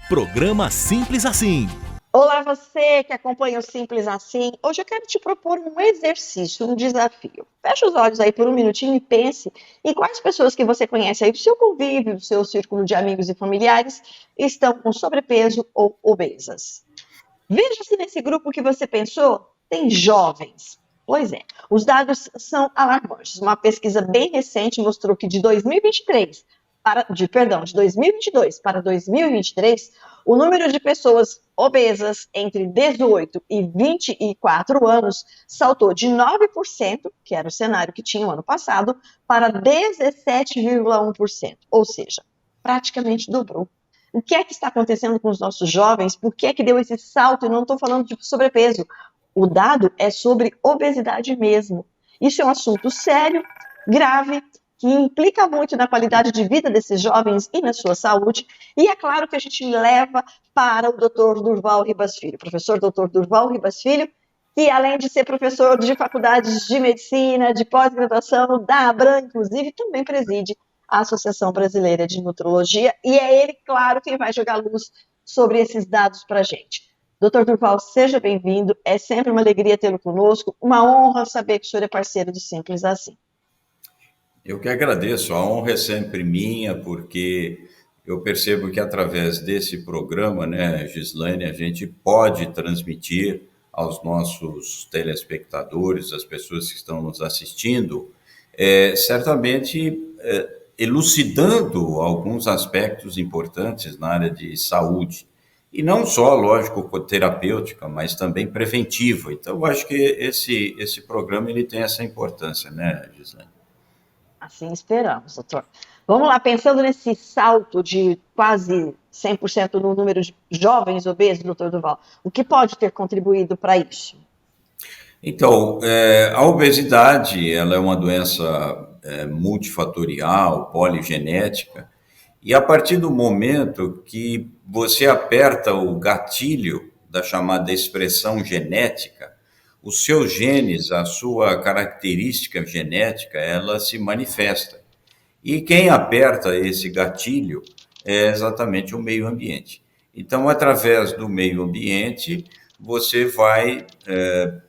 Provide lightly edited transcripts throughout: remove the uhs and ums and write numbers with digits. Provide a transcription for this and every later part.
Programa Simples Assim. Olá, você que acompanha o Simples Assim. Hoje eu quero te propor um exercício, um desafio. Feche os olhos aí por um minutinho e pense em quais pessoas que você conhece aí do seu convívio, do seu círculo de amigos e familiares estão com sobrepeso ou obesas. Veja se nesse grupo que você pensou tem jovens. Pois é, os dados são alarmantes. Uma pesquisa bem recente mostrou que de 2023 de 2022 para 2023, o número de pessoas obesas entre 18 e 24 anos saltou de 9%, que era o cenário que tinha o ano passado, para 17,1%, ou seja, praticamente dobrou. O que é que está acontecendo com os nossos jovens? Por que é que deu esse salto? E não estou falando de sobrepeso. O dado é sobre obesidade mesmo. Isso é um assunto sério, grave, que implica muito na qualidade de vida desses jovens e na sua saúde. E é claro que a gente leva para o Dr. Durval Ribas Filho, professor Dr. Durval Ribas Filho, que além de ser professor de faculdades de medicina, de pós-graduação, da ABRAM, inclusive, também preside a Associação Brasileira de Nutrologia, e é ele, claro, quem vai jogar luz sobre esses dados para a gente. Doutor Durval, seja bem-vindo, é sempre uma alegria tê-lo conosco, uma honra saber que o senhor é parceiro do Simples Assim. Eu que agradeço, a honra é sempre minha, porque eu percebo que através desse programa, né, Gislaine, a gente pode transmitir aos nossos telespectadores, às pessoas que estão nos assistindo, certamente elucidando alguns aspectos importantes na área de saúde. E não só, lógico, terapêutica, mas também preventiva. Então, eu acho que esse programa ele tem essa importância, né, Gislaine? Assim esperamos, doutor. Vamos lá, pensando nesse salto de quase 100% no número de jovens obesos, doutor Durval, o que pode ter contribuído para isso? Então, a obesidade, ela é uma doença multifatorial, poligenética, e a partir do momento que você aperta o gatilho da chamada expressão genética, os seus genes, a sua característica genética, ela se manifesta. E quem aperta esse gatilho é exatamente o meio ambiente. Então, através do meio ambiente, você vai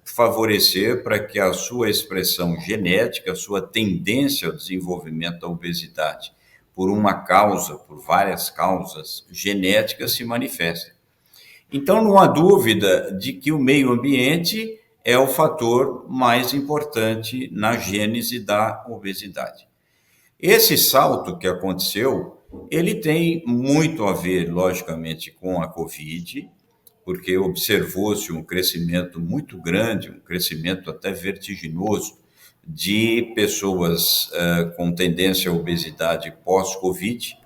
favorecer para que a sua expressão genética, a sua tendência ao desenvolvimento da obesidade, por uma causa, por várias causas genéticas, se manifeste. Então, não há dúvida de que o meio ambiente é o fator mais importante na gênese da obesidade. Esse salto que aconteceu, ele tem muito a ver, logicamente, com a Covid, porque observou-se um crescimento muito grande, um crescimento até vertiginoso de pessoas com tendência à obesidade pós-Covid.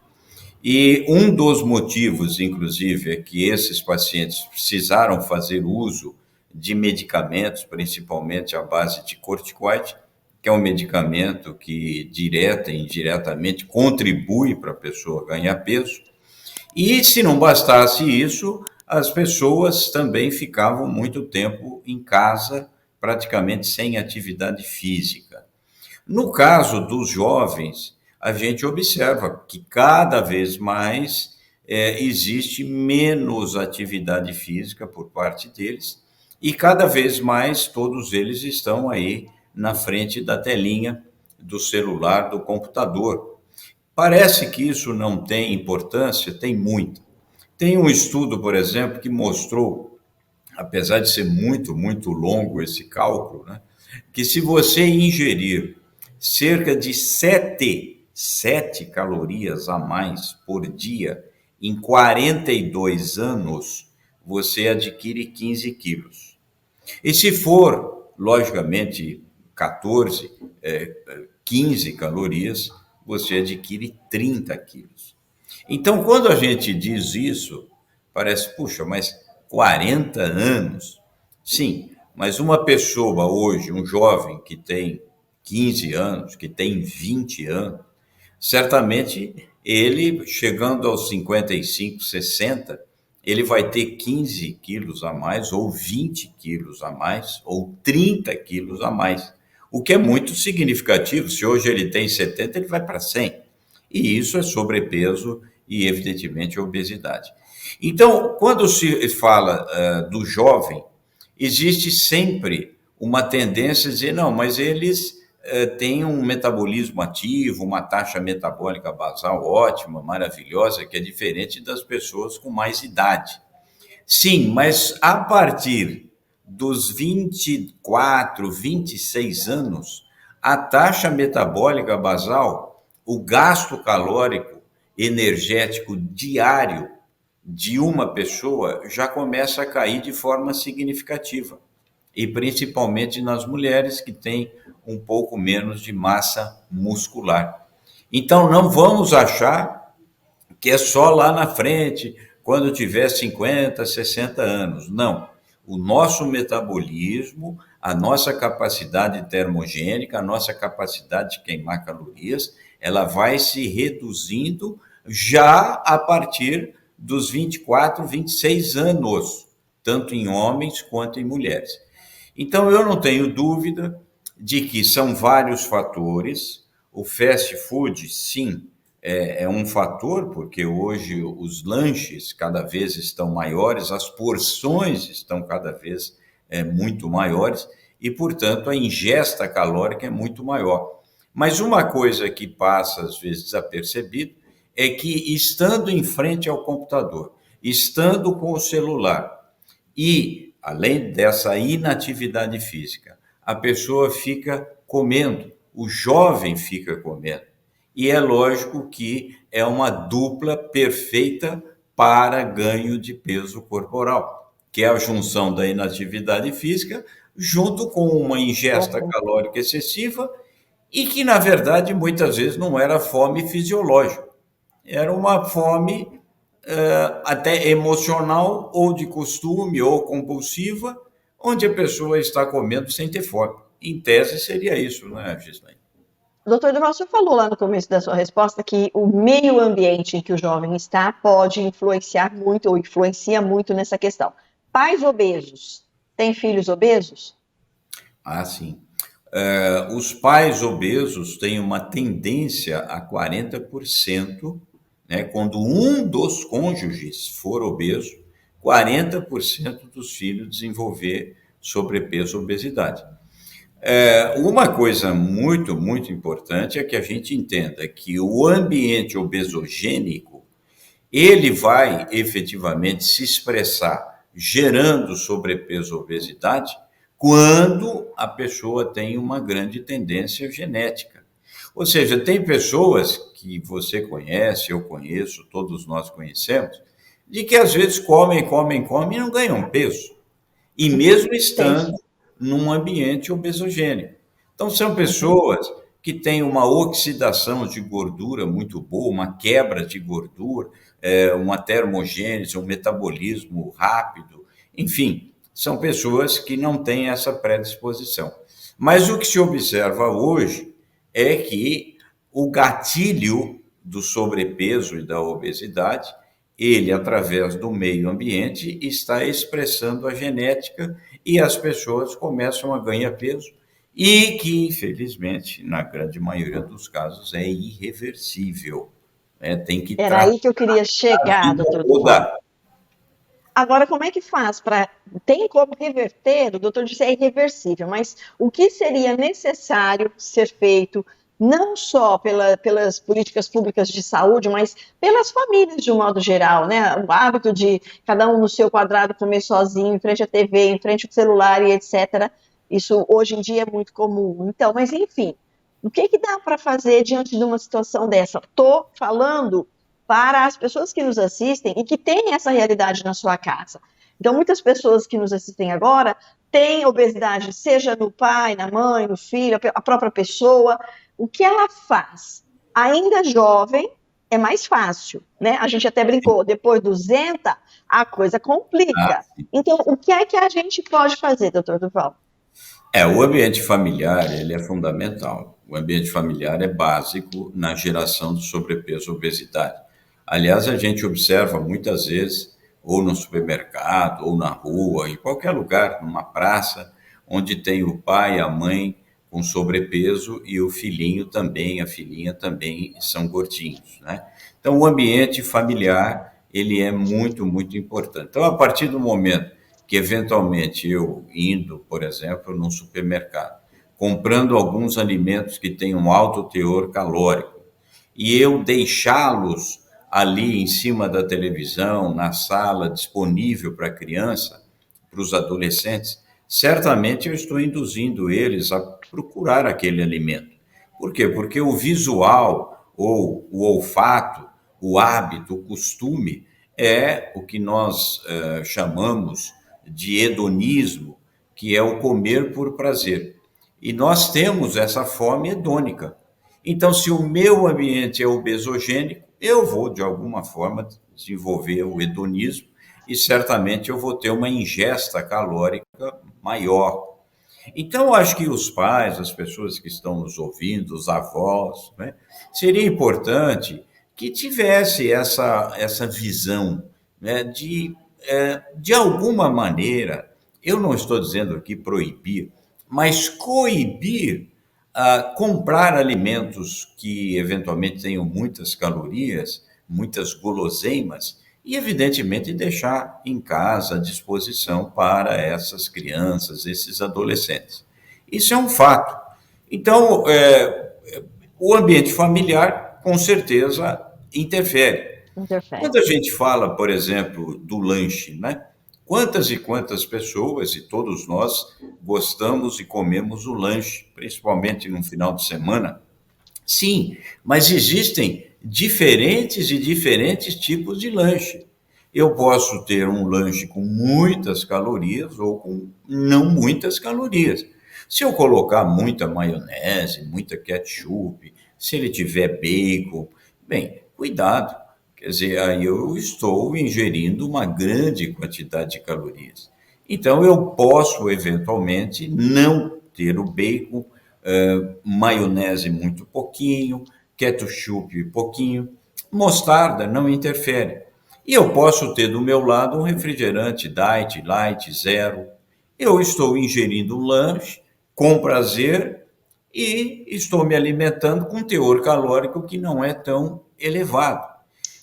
E um dos motivos, inclusive, é que esses pacientes precisaram fazer uso de medicamentos, principalmente à base de corticoide, que é um medicamento que direta e indiretamente contribui para a pessoa ganhar peso. E se não bastasse isso, as pessoas também ficavam muito tempo em casa, praticamente sem atividade física. No caso dos jovens, a gente observa que cada vez mais existe menos atividade física por parte deles e cada vez mais todos eles estão aí na frente da telinha do celular, do computador. Parece que isso não tem importância, tem muita. Tem um estudo, por exemplo, que mostrou, apesar de ser muito, muito longo esse cálculo, né, que se você ingerir cerca de 7 calorias a mais por dia, em 42 anos, você adquire 15 quilos. E se for, logicamente, 14, 15 calorias, você adquire 30 quilos. Então, quando a gente diz isso, parece, puxa, mas 40 anos? Sim, mas uma pessoa hoje, um jovem que tem 15 anos, que tem 20 anos, certamente ele, chegando aos 55, 60, ele vai ter 15 quilos a mais, ou 20 quilos a mais, ou 30 quilos a mais, o que é muito significativo. Se hoje ele tem 70, ele vai para 100. E isso é sobrepeso e, evidentemente, obesidade. Então, quando se fala do jovem, existe sempre uma tendência a dizer, não, mas eles têm um metabolismo ativo, uma taxa metabólica basal ótima, maravilhosa, que é diferente das pessoas com mais idade. Sim, mas a partir dos 24, 26 anos, a taxa metabólica basal, o gasto calórico energético diário de uma pessoa já começa a cair de forma significativa. E principalmente nas mulheres que têm um pouco menos de massa muscular. Então, não vamos achar que é só lá na frente, quando tiver 50, 60 anos. Não. O nosso metabolismo, a nossa capacidade termogênica, a nossa capacidade de queimar calorias, ela vai se reduzindo já a partir dos 24, 26 anos, tanto em homens quanto em mulheres. Então, eu não tenho dúvida de que são vários fatores. O fast food, sim, é um fator, porque hoje os lanches cada vez estão maiores, as porções estão cada vez muito maiores e, portanto, a ingesta calórica é muito maior. Mas uma coisa que passa, às vezes, desapercebido, é que estando em frente ao computador, estando com o celular e, além dessa inatividade física, a pessoa fica comendo, o jovem fica comendo. E é lógico que é uma dupla perfeita para ganho de peso corporal, que é a junção da inatividade física junto com uma ingesta calórica excessiva e que, na verdade, muitas vezes não era fome fisiológica, era uma fome até emocional ou de costume ou compulsiva, onde a pessoa está comendo sem ter fome. Em tese seria isso, não é, Gislaine? Doutor Durval, você falou lá no começo da sua resposta que o meio ambiente em que o jovem está pode influenciar muito ou influencia muito nessa questão. Pais obesos têm filhos obesos? Ah, sim. Os pais obesos têm uma tendência a 40%, né, quando um dos cônjuges for obeso, 40% dos filhos desenvolver sobrepeso ou obesidade. Uma coisa muito, muito importante é que a gente entenda que o ambiente obesogênico, ele vai efetivamente se expressar gerando sobrepeso ou obesidade quando a pessoa tem uma grande tendência genética. Ou seja, tem pessoas que você conhece, eu conheço, todos nós conhecemos, de que às vezes comem e não ganham peso. E mesmo estando num ambiente obesogênico. Então, são pessoas que têm uma oxidação de gordura muito boa, uma quebra de gordura, uma termogênese, um metabolismo rápido, enfim, são pessoas que não têm essa predisposição. Mas o que se observa hoje é que o gatilho do sobrepeso e da obesidade, ele, através do meio ambiente, está expressando a genética e as pessoas começam a ganhar peso e que, infelizmente, na grande maioria dos casos, é irreversível. Tem que Era aí que eu queria chegar, doutor Durval. Agora, como é que faz para... Tem como reverter? O doutor disse que é irreversível, mas o que seria necessário ser feito, não só pelas políticas públicas de saúde, mas pelas famílias de um modo geral, né? O hábito de cada um no seu quadrado comer sozinho, em frente à TV, em frente ao celular e etc. Isso hoje em dia é muito comum. Então, mas enfim, o que dá para fazer diante de uma situação dessa? Estou falando para as pessoas que nos assistem e que têm essa realidade na sua casa. Então, muitas pessoas que nos assistem agora têm obesidade, seja no pai, na mãe, no filho, a própria pessoa. O que ela faz? Ainda jovem, é mais fácil, né? A gente até brincou, depois dos 200, a coisa complica. Então, o que é que a gente pode fazer, doutor Durval? O ambiente familiar, ele é fundamental. O ambiente familiar é básico na geração do sobrepeso e obesidade. Aliás, a gente observa muitas vezes, ou no supermercado, ou na rua, em qualquer lugar, numa praça, onde tem o pai e a mãe com sobrepeso e o filhinho também, a filhinha também são gordinhos, né? Então, o ambiente familiar, ele é muito, muito importante. Então, a partir do momento que, eventualmente, eu indo, por exemplo, num supermercado, comprando alguns alimentos que têm um alto teor calórico, e eu deixá-los ali em cima da televisão, na sala, disponível para a criança, para os adolescentes, certamente eu estou induzindo eles a procurar aquele alimento. Por quê? Porque o visual, ou o olfato, o hábito, o costume, é o que nós chamamos de hedonismo, que é o comer por prazer. E nós temos essa fome hedônica. Então, se o meu ambiente é obesogênico, eu vou, de alguma forma, desenvolver o hedonismo e certamente eu vou ter uma ingesta calórica maior. Então, eu acho que os pais, as pessoas que estão nos ouvindo, os avós, né, seria importante que tivesse essa visão, né, de alguma maneira, eu não estou dizendo aqui proibir, mas coibir comprar alimentos que eventualmente tenham muitas calorias, muitas guloseimas, e evidentemente deixar em casa à disposição para essas crianças, esses adolescentes. Isso é um fato. Então, o ambiente familiar, com certeza, interfere. Interfere. Quando a gente fala, por exemplo, do lanche, né? Quantas e quantas pessoas, e todos nós, gostamos e comemos o lanche, principalmente no final de semana? Sim, mas existem diferentes e diferentes tipos de lanche. Eu posso ter um lanche com muitas calorias ou com não muitas calorias. Se eu colocar muita maionese, muita ketchup, se ele tiver bacon, bem, cuidado. Quer dizer, aí eu estou ingerindo uma grande quantidade de calorias. Então, eu posso, eventualmente, não ter o bacon, maionese muito pouquinho, ketchup pouquinho, mostarda não interfere. E eu posso ter do meu lado um refrigerante diet, light, zero. Eu estou ingerindo um lanche com prazer e estou me alimentando com teor calórico que não é tão elevado.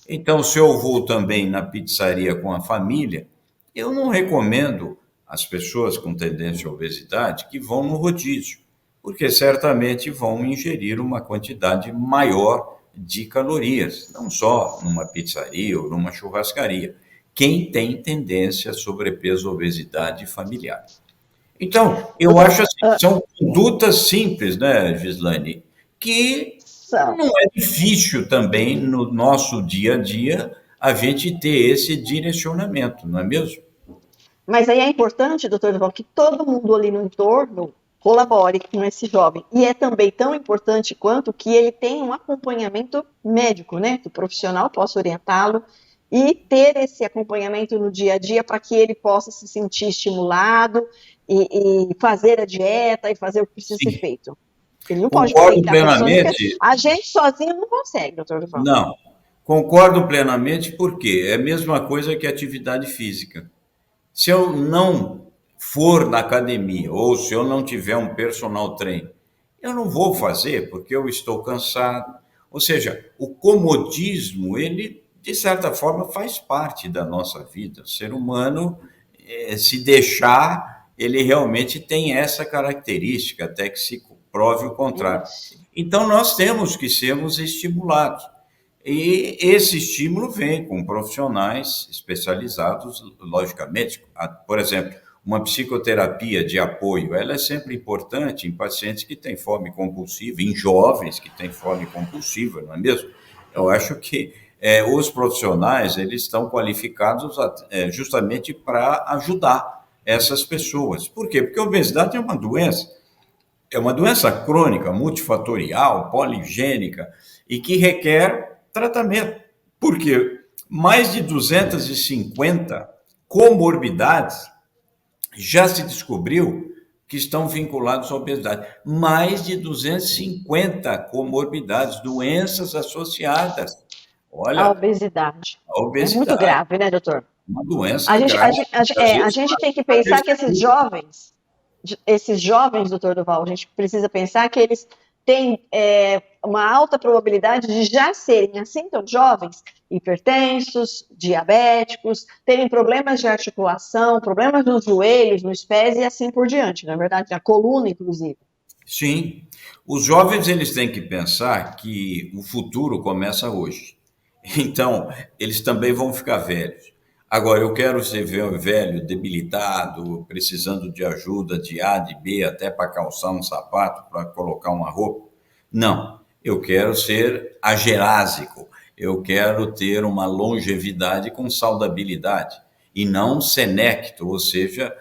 Então, se eu vou também na pizzaria com a família, eu não recomendo às pessoas com tendência à obesidade que vão no rodízio, porque certamente vão ingerir uma quantidade maior de calorias, não só numa pizzaria ou numa churrascaria. Quem tem tendência a sobrepeso, obesidade familiar. Então, eu acho assim, são condutas simples, né, Gislaine, que não é difícil também no nosso dia a dia a gente ter esse direcionamento, não é mesmo? Mas aí é importante, doutor Durval, que todo mundo ali no entorno colabore com esse jovem. E é também tão importante quanto que ele tenha um acompanhamento médico, né? Que o profissional possa orientá-lo e ter esse acompanhamento no dia a dia para que ele possa se sentir estimulado e fazer a dieta e fazer o que precisa ser feito. Ele não pode Concordo ficar pensando que plenamente. a gente sozinho não consegue, doutor Durval. Não, concordo plenamente porque é a mesma coisa que atividade física. Se eu não for na academia ou se eu não tiver um personal trainer, eu não vou fazer porque eu estou cansado. Ou seja, o comodismo, ele, de certa forma, faz parte da nossa vida. O ser humano, se deixar, ele realmente tem essa característica, até que se prove o contrário. Então, nós temos que sermos estimulados. E esse estímulo vem com profissionais especializados, logicamente. Por exemplo, uma psicoterapia de apoio, ela é sempre importante em pacientes que têm fome compulsiva, em jovens que têm fome compulsiva, não é mesmo? Eu acho que os profissionais, eles estão qualificados justamente para ajudar essas pessoas. Por quê? Porque a obesidade é uma doença crônica, multifatorial, poligênica, e que requer tratamento. Por quê? Mais de 250 comorbidades já se descobriu que estão vinculados à obesidade. Mais de 250 comorbidades, doenças associadas. Olha, A obesidade. a É muito obesidade grave, né, doutor? é uma doença A gente, a grave. gente, a gente- Às é, a vezes, gente tem que faz pensar que tudo. esses jovens, doutor Durval, a gente precisa pensar que eles têm uma alta probabilidade de já serem, assim tão jovens, hipertensos, diabéticos, terem problemas de articulação, problemas nos joelhos, nos pés e assim por diante, na verdade, na coluna, inclusive. Sim, os jovens eles têm que pensar que o futuro começa hoje. Então, eles também vão ficar velhos. Agora, eu quero ser velho, debilitado, precisando de ajuda de A, de B, até para calçar um sapato, para colocar uma roupa. Não, eu quero ser agerásico, eu quero ter uma longevidade com saudabilidade, e não senecto, ou seja,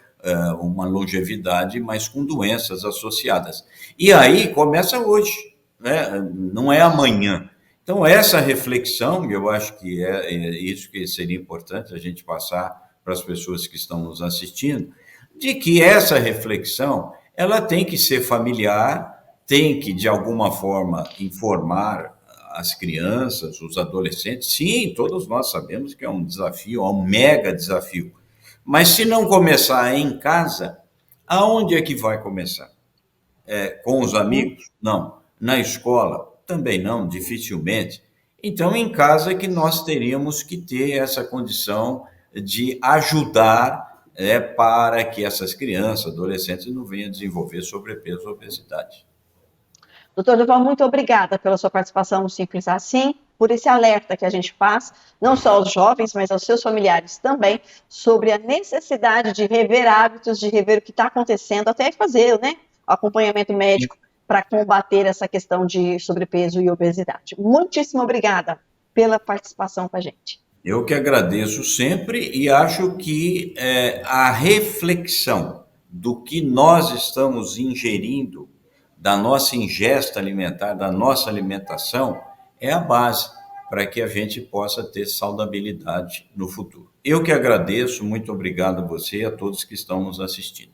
uma longevidade, mas com doenças associadas. E aí começa hoje, né? Não é amanhã. Então, essa reflexão, eu acho que é isso que seria importante a gente passar para as pessoas que estão nos assistindo, de que essa reflexão ela tem que ser familiar, tem que, de alguma forma, informar as crianças, os adolescentes. Sim, todos nós sabemos que é um desafio, é um mega desafio. Mas se não começar em casa, aonde é que vai começar? Com os amigos? Não. Na escola? Também não, dificilmente. Então, em casa é que nós teríamos que ter essa condição de ajudar para que essas crianças, adolescentes, não venham a desenvolver sobrepeso ou obesidade. Doutor Durval, muito obrigada pela sua participação no Simples Assim, por esse alerta que a gente faz, não só aos jovens, mas aos seus familiares também, sobre a necessidade de rever hábitos, de rever o que está acontecendo, até fazer, né, acompanhamento médico para combater essa questão de sobrepeso e obesidade. Muitíssimo obrigada pela participação com a gente. Eu que agradeço sempre e acho que a reflexão do que nós estamos ingerindo, da nossa ingesta alimentar, da nossa alimentação, é a base para que a gente possa ter saudabilidade no futuro. Eu que agradeço, muito obrigado a você e a todos que estão nos assistindo.